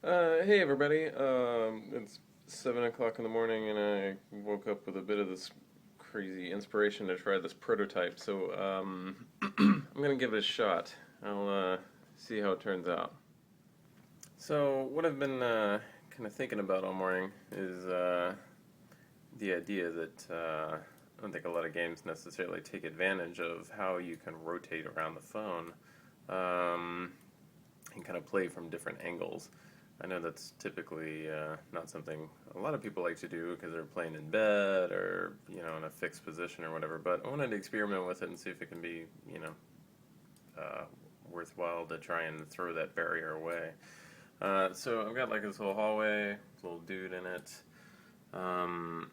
Hey everybody. It's 7 o'clock in the morning, and I woke up with a bit of this crazy inspiration to try this prototype. So I'm gonna give it a shot. I'll see how it turns out. So what I've been kind of thinking about all morning is the idea that I don't think a lot of games necessarily take advantage of how you can rotate around the phone. Um, and kind of play from different angles. I know that's typically not something a lot of people like to do because they're playing in bed or in a fixed position or whatever. But I wanted to experiment with it and see if it can be uh, worthwhile to try and throw that barrier away. So I've got like this little hallway, little dude in it. Um,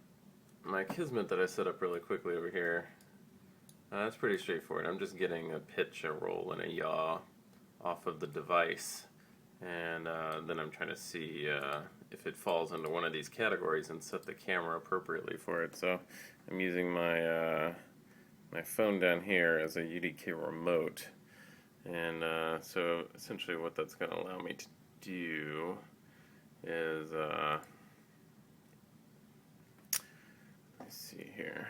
my Kismet that I set up really quickly over here. That's pretty straightforward. I'm just getting a pitch, a roll, and a yaw off of the device, and then I'm trying to see if it falls into one of these categories and set the camera appropriately for it. So I'm using my phone down here as a UDK remote, and so essentially what that's going to allow me to do is let's see here.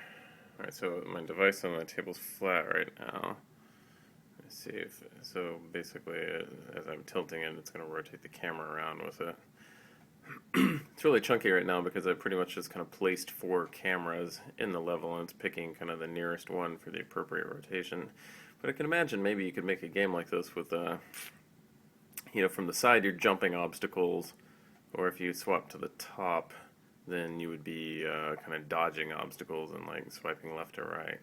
All right, so my device on the table's flat right now. Let's see if, so basically as I'm tilting it, it's going to rotate the camera around with it. It's really chunky right now because I pretty much just kind of placed 4 cameras in the level, and it's picking kind of the nearest one for the appropriate rotation. But I can imagine maybe you could make a game like this with, from the side you're jumping obstacles, or if you swap to the top, then you would be kind of dodging obstacles and like swiping left or right.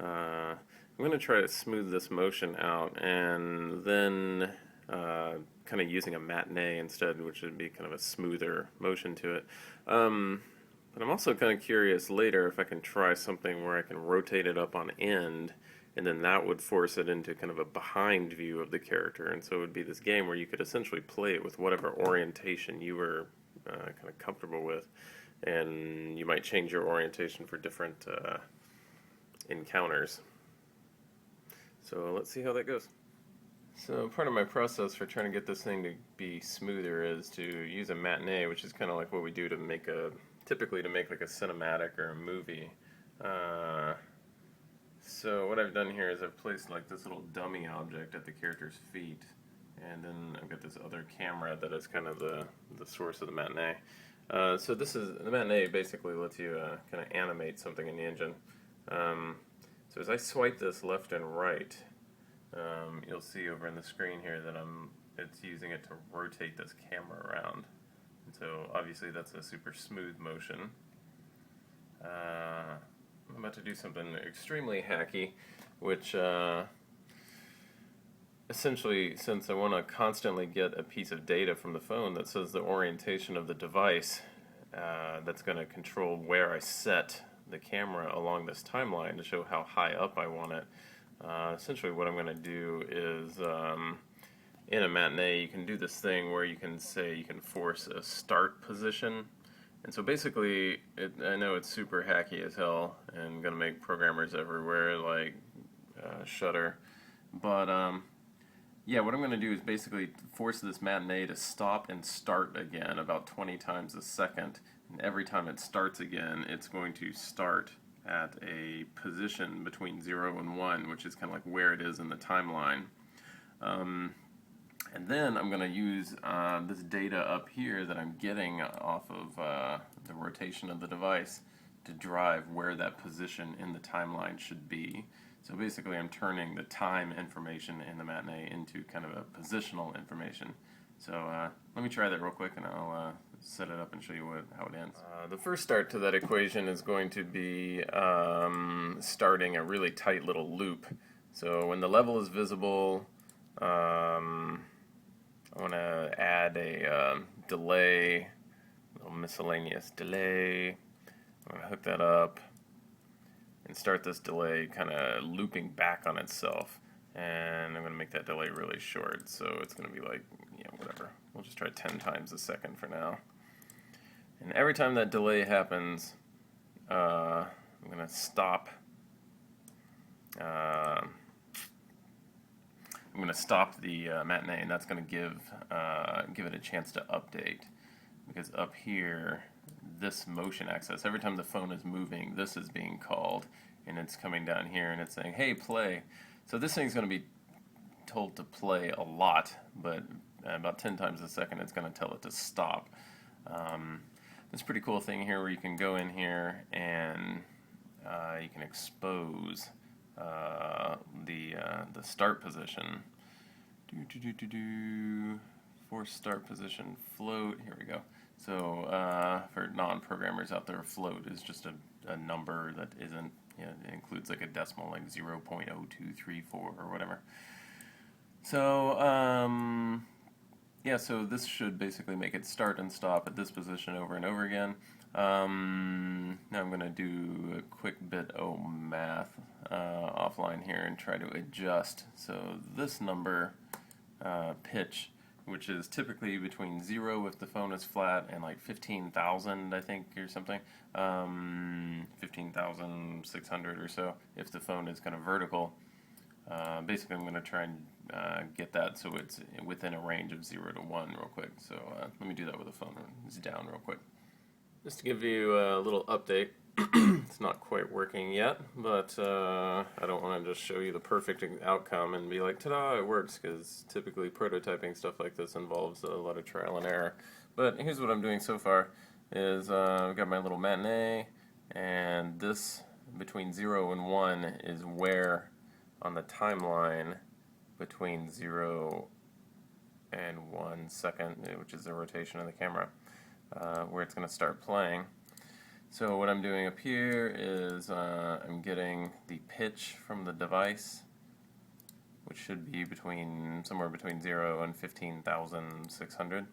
I'm going to try to smooth this motion out, and then kind of using a matinee instead, which would be kind of a smoother motion to it. But I'm also kind of curious later if I can try something where I can rotate it up on end, and then that would force it into kind of a behind view of the character. And so it would be this game where you could essentially play it with whatever orientation you were kind of comfortable with, and you might change your orientation for different encounters. So let's see how that goes. So part of my process for trying to get this thing to be smoother is to use a matinee, which is kind of like what we do to make typically to make like a cinematic or a movie. Uh, so what I've done here is I've placed like this little dummy object at the character's feet, and then I've got this other camera that is kind of the source of the matinee. So the matinee basically lets you kind of animate something in the engine. So as I swipe this left and right, you'll see over in the screen here that it's using it to rotate this camera around. And so obviously that's a super smooth motion. I'm about to do something extremely hacky, which essentially, since I want to constantly get a piece of data from the phone that says the orientation of the device, that's going to control where I set the camera along this timeline to show how high up I want it. Essentially what I'm going to do is in a matinee you can do this thing where you can force a start position, and so basically I know it's super hacky as hell and going to make programmers everywhere like shudder, but yeah, what I'm going to do is basically force this matinee to stop and start again about 20 times a second. And every time it starts again, it's going to start at a position between 0 and 1, which is kind of like where it is in the timeline. And then I'm going to use this data up here that I'm getting off of the rotation of the device to drive where that position in the timeline should be. So basically I'm turning the time information in the matinee into kind of a positional information. So let me try that real quick and I'll set it up and show you how it ends. The first start to that equation is going to be starting a really tight little loop. So when the level is visible, I want to add a delay, a little miscellaneous delay. I'm going to hook that up and start this delay kind of looping back on itself. And I'm going to make that delay really short, so it's going to be like, whatever. We'll just try 10 times a second for now. And every time that delay happens, I'm going to stop I'm going to stop the Matinee, and that's going to give it a chance to update. Because up here, this motion access, every time the phone is moving, this is being called, and it's coming down here and it's saying, hey, play. So this thing's going to be told to play a lot, but about 10 times a second it's going to tell it to stop. This pretty cool thing here where you can go in here and you can expose the start position. Force start position float. Here we go. So for non-programmers out there, float is just a number that isn't, it includes like a decimal, like 0.0234 or whatever. So yeah, so this should basically make it start and stop at this position over and over again. Now I'm going to do a quick bit of math offline here and try to adjust. So this number, pitch, which is typically between 0 if the phone is flat and like 15,000, I think, or something. 15,600 or so if the phone is kind of vertical. Basically, I'm going to try and get that so it's within a range of 0 to 1 real quick. So let me do that with the phone. It's down real quick. Just to give you a little update, it's not quite working yet, but I don't want to just show you the perfect outcome and be like, ta-da, it works, because typically prototyping stuff like this involves a lot of trial and error. But here's what I'm doing so far, is I've got my little Matinee, and this between 0 and 1 is where on the timeline between 0 and 1 second, which is the rotation of the camera, where it's going to start playing. So what I'm doing up here is I'm getting the pitch from the device, which should be somewhere between 0 and 15,600,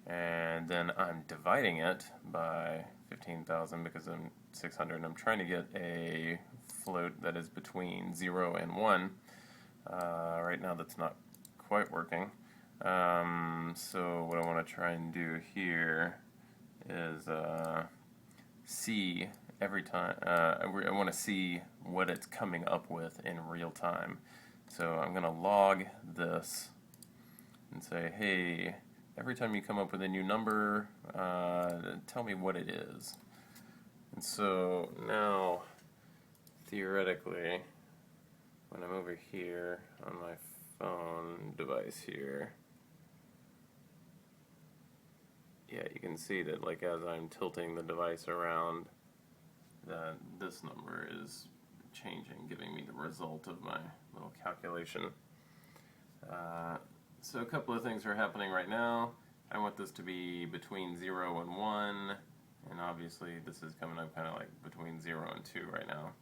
and then I'm dividing it by 15,000 because I'm 600, and I'm trying to get a float that is between 0 and 1. Right now that's not quite working. So what I want to try and do here is see every time, I want to see what it's coming up with in real time. So I'm going to log this and say, hey, every time you come up with a new number, tell me what it is. And so now, theoretically, when I'm over here on my phone device here, yeah, you can see that, like, as I'm tilting the device around, that this number is changing, giving me the result of my little calculation. So a couple of things are happening right now. I want this to be between 0 and 1, and obviously this is coming up kind of like between 0 and 2 right now.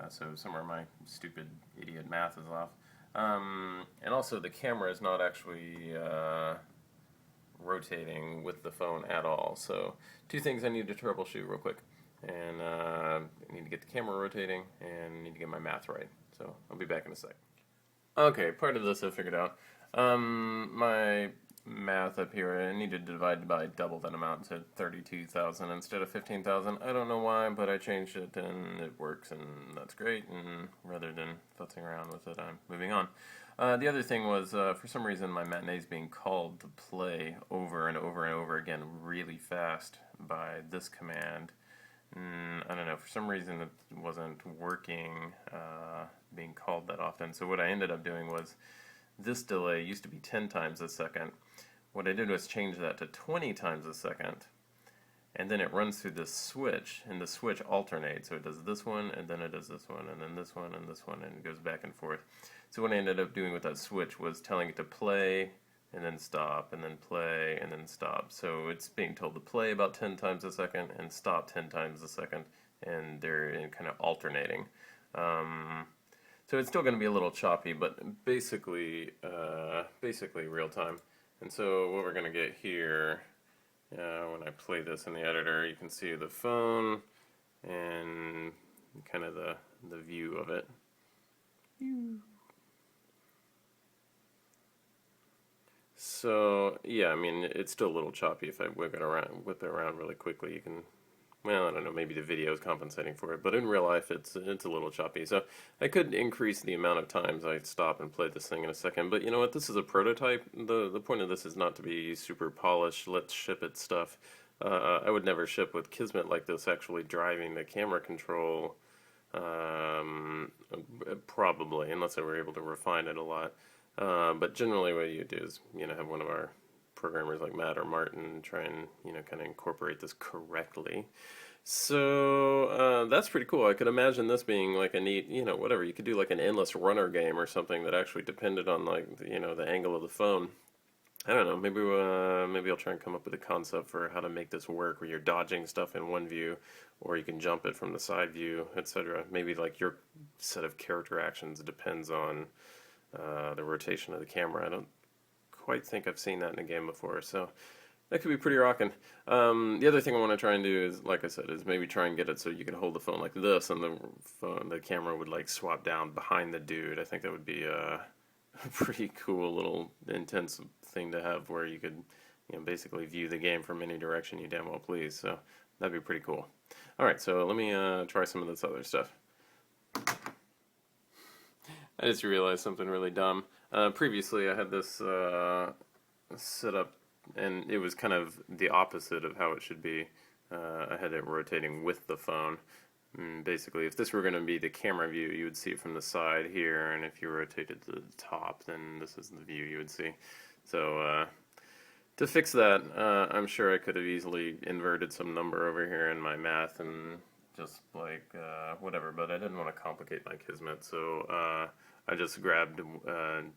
So somewhere my stupid idiot math is off. And also the camera is not actually rotating with the phone at all. So two things I need to troubleshoot real quick. And I need to get the camera rotating and I need to get my math right. So I'll be back in a sec. Okay, part of this I figured out. My math up here, I need to divide by double that amount to 32,000 instead of 15,000. I don't know why, but I changed it and it works, and that's great. And rather than futzing around with it, I'm moving on. The other thing was, for some reason, my Matinee is being called to play over and over and over again really fast by this command. I don't know, for some reason it wasn't working, being called that often. So what I ended up doing was, this delay used to be 10 times a second. What I did was change that to 20 times a second, and then it runs through this switch, and the switch alternates. So it does this one, and then it does this one, and then this one, and this one, and it goes back and forth. So what I ended up doing with that switch was telling it to play, and then stop, and then play, and then stop. So it's being told to play about 10 times a second, and stop 10 times a second, and they're kind of alternating. So it's still going to be a little choppy, but basically real time. And so what we're going to get here, when I play this in the editor, you can see the phone and kind of the view of it. So yeah, I mean, it's still a little choppy. If I whip it around really quickly, you can well, I don't know, maybe the video is compensating for it, but in real life it's a little choppy. So I could increase the amount of times I stop and play this thing in a second. But you know what? This is a prototype. The point of this is not to be super polished, let's ship it stuff. I would never ship with Kismet like this actually driving the camera control. Probably, unless I were able to refine it a lot. But generally, what you do is, have one of our programmers like Matt or Martin try and, kind of incorporate this correctly. So that's pretty cool. I could imagine this being like a neat, whatever. You could do like an endless runner game or something that actually depended on like, the angle of the phone. I don't know. Maybe I'll try and come up with a concept for how to make this work, where you're dodging stuff in one view, or you can jump it from the side view, etc. Maybe like your set of character actions depends on the rotation of the camera. I don't quite think I've seen that in a game before, so that could be pretty rocking. The other thing I want to try and do is, like I said, is maybe try and get it so you can hold the phone like this, and the camera would like swap down behind the dude. I think that would be a pretty cool little intense thing to have, where you could, basically view the game from any direction you damn well please. So that'd be pretty cool. All right, so let me try some of this other stuff. I just realized something really dumb. Previously, I had this set up, and it was kind of the opposite of how it should be. I had it rotating with the phone. Basically, if this were going to be the camera view, you would see it from the side here, and if you rotated to the top, then this is the view you would see. So to fix that, I'm sure I could have easily inverted some number over here in my math and just like whatever, but I didn't want to complicate my Kismet, so I just grabbed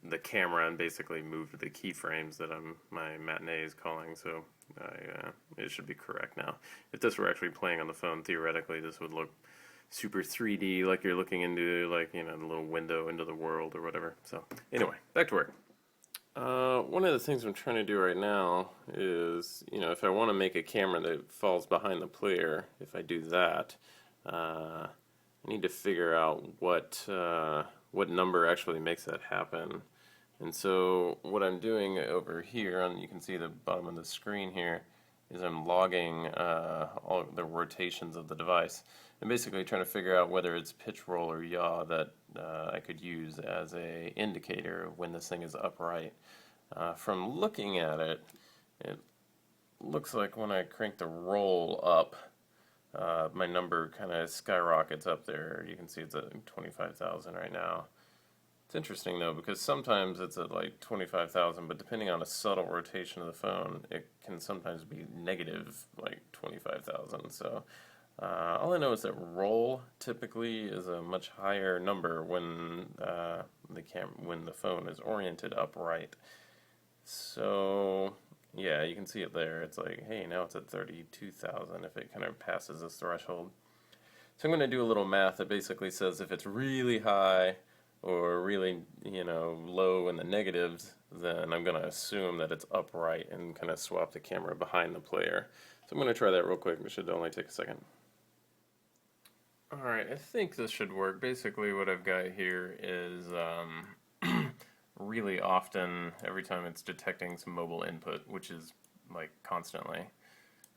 the camera and basically moved the keyframes that my Matinee is calling, so it should be correct now. If this were actually playing on the phone, theoretically this would look super 3D, like you're looking into like, the little window into the world or whatever. So anyway, back to work. One of the things I'm trying to do right now is, if I want to make a camera that falls behind the player, if I do that, I need to figure out what number actually makes that happen. And so what I'm doing over here, and you can see the bottom of the screen here, is I'm logging all the rotations of the device, and basically trying to figure out whether it's pitch, roll, or yaw that I could use as a indicator of when this thing is upright. From looking at it, it looks like when I crank the roll up, my number kind of skyrockets up there. You can see it's at 25,000 right now. It's interesting though, because sometimes it's at like 25,000, but depending on a subtle rotation of the phone, it can sometimes be negative like 25,000. So all I know is that roll typically is a much higher number when the phone is oriented upright. So yeah, you can see it there. It's like, hey, now it's at 32,000 if it kind of passes this threshold. So I'm going to do a little math that basically says if it's really high or really, low in the negatives, then I'm going to assume that it's upright and kind of swap the camera behind the player. So I'm going to try that real quick. It should only take a second. Alright, I think this should work. Basically what I've got here is really often, every time it's detecting some mobile input, which is like constantly,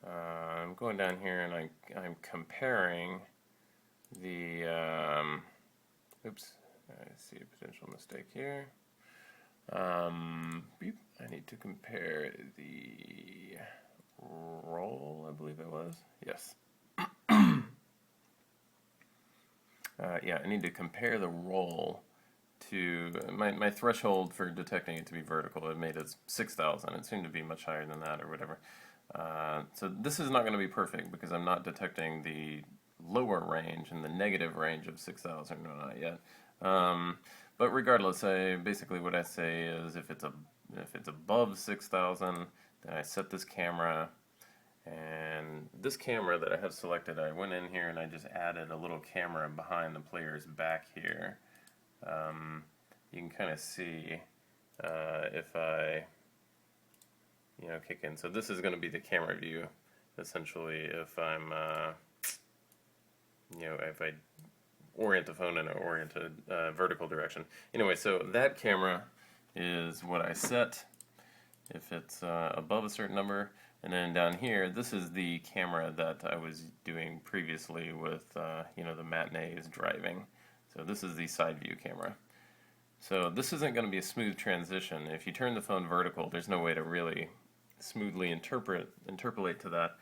I'm going down here and I'm comparing the, oops, I see a potential mistake here. I need to compare the roll, I believe it was. Yes. Yeah, I need to compare the roll to my threshold for detecting it to be vertical. It made it 6,000. It seemed to be much higher than that or whatever. So this is not going to be perfect because I'm not detecting the lower range and the negative range of 6,000, no, not yet. But regardless, basically what I say is if it's above 6,000, then I set this camera. And this camera that I have selected, I went in here and I just added a little camera behind the player's back here. You can kind of see if I, kick in. So this is going to be the camera view, essentially, if I'm, if I orient the phone in an oriented vertical direction. Anyway, so that camera is what I set. if it's above a certain number. And then down here, this is the camera that I was doing previously with, the Matinee is driving. So this is the side view camera. So this isn't going to be a smooth transition. If you turn the phone vertical, there's no way to really smoothly interpolate to that.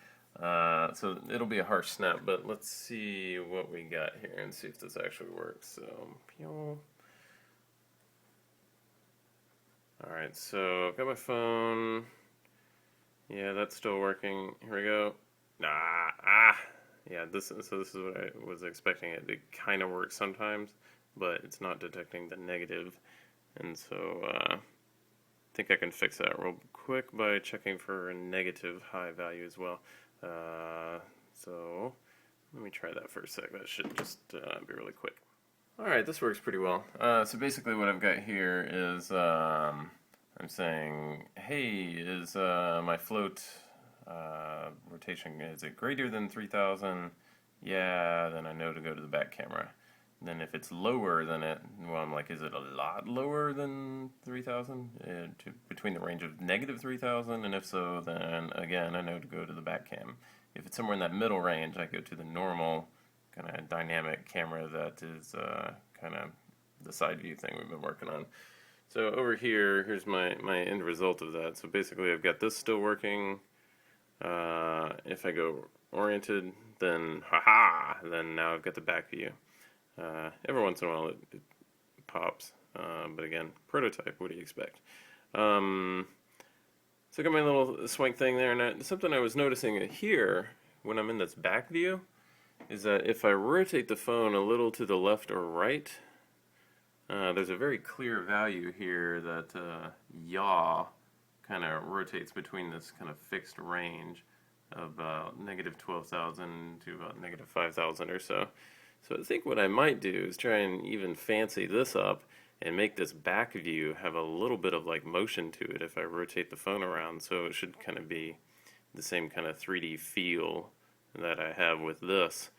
So it'll be a harsh snap, but let's see what we got here and see if this actually works. So, alright, so I've got my phone. Yeah, that's still working. Here we go. Yeah, this is what I was expecting it to kind of work sometimes, but it's not detecting the negative. And so I think I can fix that real quick by checking for a negative high value as well. So let me try that for a sec. That should just be really quick. Alright, this works pretty well. So basically what I've got here is I'm saying, hey, is my float rotation, is it greater than 3000? Yeah, then I know to go to the back camera. Then if it's lower than it, well, I'm like, is it a lot lower than 3000? Between the range of negative 3000, and if so, then again, I know to go to the back cam. If it's somewhere in that middle range, I go to the normal kind of dynamic camera that is kind of the side view thing we've been working on. So over here, here's my end result of that. So basically I've got this still working. If I go oriented, then then now I've got the back view. Every once in a while it pops, but again, prototype, what do you expect? So I got my little swank thing there, and something I was noticing here when I'm in this back view is that if I rotate the phone a little to the left or right, there's a very clear value here that yaw kind of rotates between this kind of fixed range of about negative 12,000 to about negative 5,000 or so. So I think what I might do is try and even fancy this up and make this back view have a little bit of like motion to it if I rotate the phone around, so it should kind of be the same kind of 3D feel that I have with this,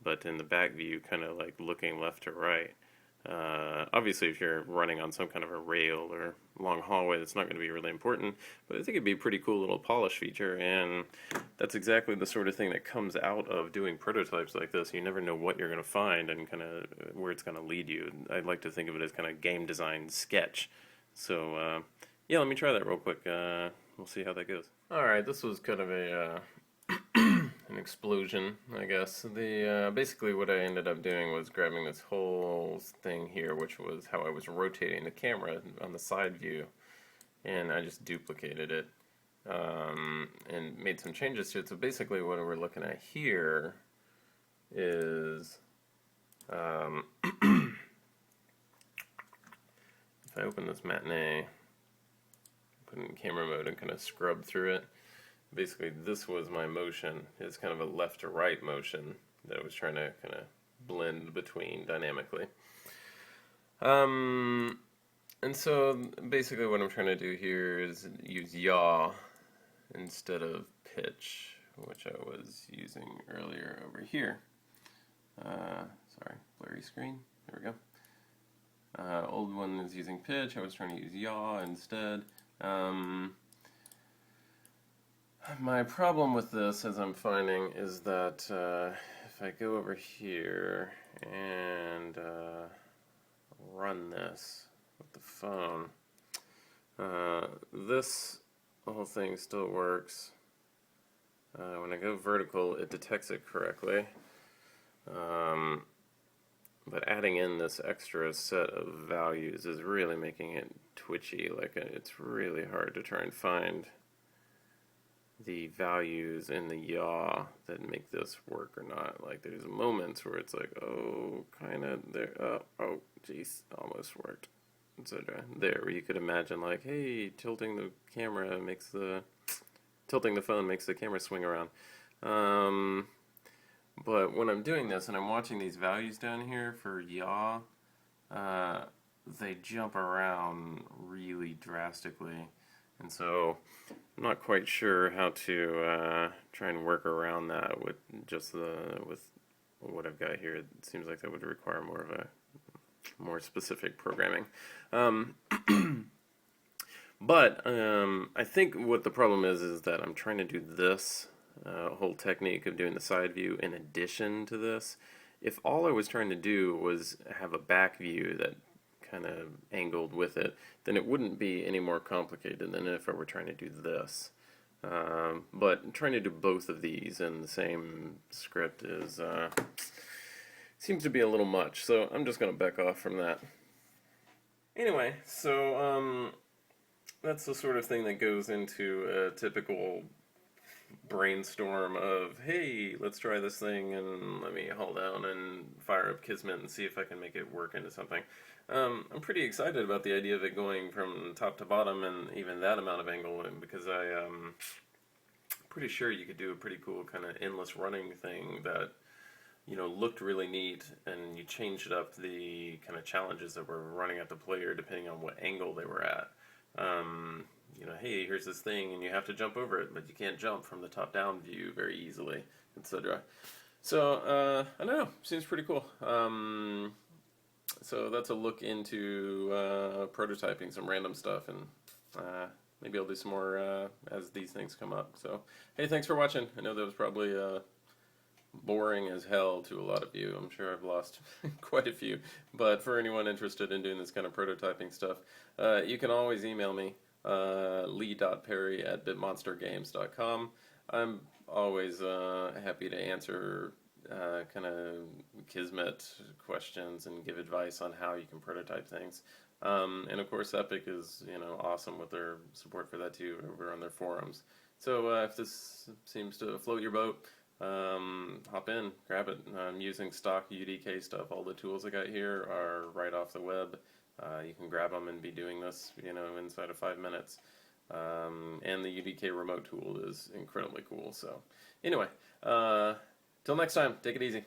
but in the back view kind of like looking left to right. Obviously if you're running on some kind of a rail or long hallway, that's not going to be really important, but I think it'd be a pretty cool little polish feature, and that's exactly the sort of thing that comes out of doing prototypes like this. You never know what you're going to find and kind of where it's going to lead you. I'd like to think of it as kind of game design sketch. So yeah, let me try that real quick. We'll see how that goes. Alright, this was kind of a an explosion, I guess. Basically what I ended up doing was grabbing this whole thing here, which was how I was rotating the camera on the side view, and I just duplicated it and made some changes to it. So basically what we're looking at here is if I open this Matinee, put it in camera mode and kind of scrub through it, basically this was my motion. It's kind of a left to right motion that I was trying to kind of blend between dynamically. And so basically what I'm trying to do here is use yaw instead of pitch, which I was using earlier over here. Sorry, blurry screen. There we go. Old one is using pitch. I was trying to use yaw instead. My problem with this, as I'm finding, is that if I go over here and run this with the phone, this whole thing still works. When I go vertical, it detects it correctly. But adding in this extra set of values is really making it twitchy. Like, it's really hard to try and find the values in the yaw that make this work or not. Like, there's moments where it's like, oh, kind of there, oh, geez, almost worked, etc. There, where you could imagine like, hey, tilting the phone makes the camera swing around. But when I'm doing this and I'm watching these values down here for yaw, they jump around really drastically. And so I'm not quite sure how to try and work around that with just with what I've got here. It seems like that would require more specific programming. But I think what the problem is that I'm trying to do this whole technique of doing the side view in addition to this. If all I was trying to do was have a back view that kind of angled with it, then it wouldn't be any more complicated than if I were trying to do this. But trying to do both of these in the same script is seems to be a little much, so I'm just going to back off from that. Anyway, so that's the sort of thing that goes into a typical brainstorm of, hey, let's try this thing and let me haul down and fire up Kismet and see if I can make it work into something. I'm pretty excited about the idea of it going from top to bottom and even that amount of angle because I'm pretty sure you could do a pretty cool kind of endless running thing that looked really neat, and you changed up the kind of challenges that were running at the player depending on what angle they were at. Hey, here's this thing, and you have to jump over it, but you can't jump from the top-down view very easily, etc. So, I don't know, seems pretty cool. So that's a look into prototyping some random stuff, and maybe I'll do some more as these things come up. So, hey, thanks for watching. I know that was probably boring as hell to a lot of you. I'm sure I've lost quite a few. But for anyone interested in doing this kind of prototyping stuff, you can always email me, lee.perry@bitmonstergames.com. I'm always happy to answer kind of Kismet questions and give advice on how you can prototype things. And of course, Epic is awesome with their support for that too over on their forums. So if this seems to float your boat, hop in, grab it. I'm using stock UDK stuff. All the tools I got here are right off the web. You can grab them and be doing this, inside of 5 minutes. And the UDK remote tool is incredibly cool. So, anyway, till next time, take it easy.